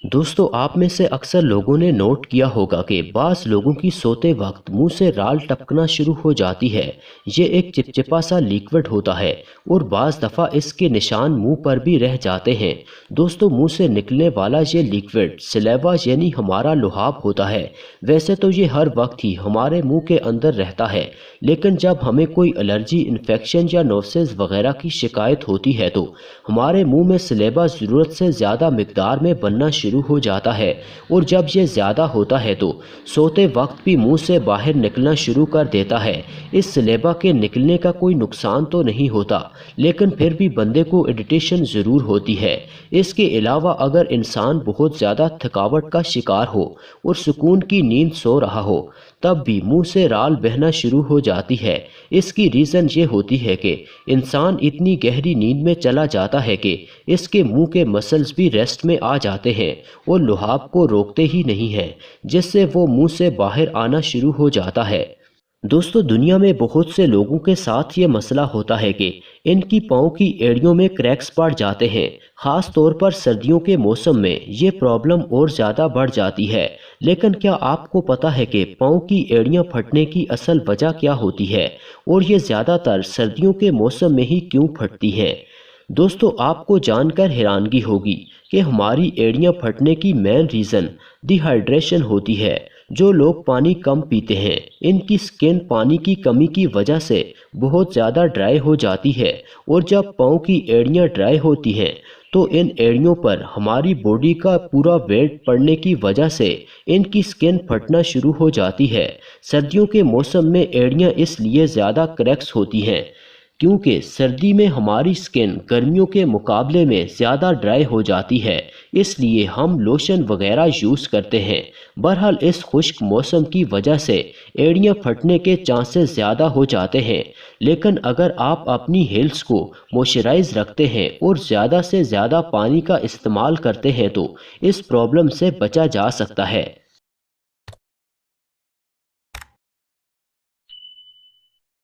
دوستو آپ میں سے اکثر لوگوں نے نوٹ کیا ہوگا کہ بعض لوگوں کی سوتے وقت منہ سے رال ٹپکنا شروع ہو جاتی ہے۔ یہ ایک چپچپا سا لیکوڈ ہوتا ہے اور بعض دفعہ اس کے نشان منہ پر بھی رہ جاتے ہیں۔ دوستو منہ سے نکلنے والا یہ لیکوڈ سلیوا یعنی ہمارا لعاب ہوتا ہے۔ ویسے تو یہ ہر وقت ہی ہمارے منہ کے اندر رہتا ہے، لیکن جب ہمیں کوئی الرجی، انفیکشن یا نوسز وغیرہ کی شکایت ہوتی ہے تو ہمارے منہ میں سلیوا ضرورت سے زیادہ مقدار میں بننا شروع ہو جاتا ہے، اور جب یہ زیادہ ہوتا ہے تو سوتے وقت بھی منہ سے باہر نکلنا شروع کر دیتا ہے۔ اس سلیوا کے نکلنے کا کوئی نقصان تو نہیں ہوتا، لیکن پھر بھی بندے کو اریٹیشن ضرور ہوتی ہے۔ اس کے علاوہ اگر انسان بہت زیادہ تھکاوٹ کا شکار ہو اور سکون کی نیند سو رہا ہو، تب بھی منہ سے رال بہنا شروع ہو جاتی ہے۔ اس کی ریزن یہ ہوتی ہے کہ انسان اتنی گہری نیند میں چلا جاتا ہے کہ اس کے منہ کے مسلز بھی ریسٹ میں آ جاتے ہیں اور لعاب کو روکتے ہی نہیں ہیں، جس سے وہ منہ سے باہر آنا شروع ہو جاتا ہے۔ دوستو دنیا میں بہت سے لوگوں کے ساتھ یہ مسئلہ ہوتا ہے کہ ان کی پاؤں کی ایڑیوں میں کریکس پڑ جاتے ہیں۔ خاص طور پر سردیوں کے موسم میں یہ پرابلم اور زیادہ بڑھ جاتی ہے۔ لیکن کیا آپ کو پتہ ہے کہ پاؤں کی ایڑیاں پھٹنے کی اصل وجہ کیا ہوتی ہے، اور یہ زیادہ تر سردیوں کے موسم میں ہی کیوں پھٹتی ہیں؟ دوستو آپ کو جان کر حیرانگی ہوگی کہ ہماری ایڑیاں پھٹنے کی مین ریزن ڈی ہائیڈریشن ہوتی ہے۔ جو لوگ پانی کم پیتے ہیں، ان کی سکن پانی کی کمی کی وجہ سے بہت زیادہ ڈرائی ہو جاتی ہے، اور جب پاؤں کی ایڑیاں ڈرائی ہوتی ہیں تو ان ایڑیوں پر ہماری باڈی کا پورا ویٹ پڑنے کی وجہ سے ان کی سکن پھٹنا شروع ہو جاتی ہے۔ سردیوں کے موسم میں ایڑیاں اس لیے زیادہ کریکس ہوتی ہیں کیونکہ سردی میں ہماری سکن گرمیوں کے مقابلے میں زیادہ ڈرائی ہو جاتی ہے، اس لیے ہم لوشن وغیرہ یوز کرتے ہیں۔ بہرحال اس خشک موسم کی وجہ سے ایڑیاں پھٹنے کے چانسز زیادہ ہو جاتے ہیں، لیکن اگر آپ اپنی ہیلز کو موئسچرائز رکھتے ہیں اور زیادہ سے زیادہ پانی کا استعمال کرتے ہیں تو اس پرابلم سے بچا جا سکتا ہے۔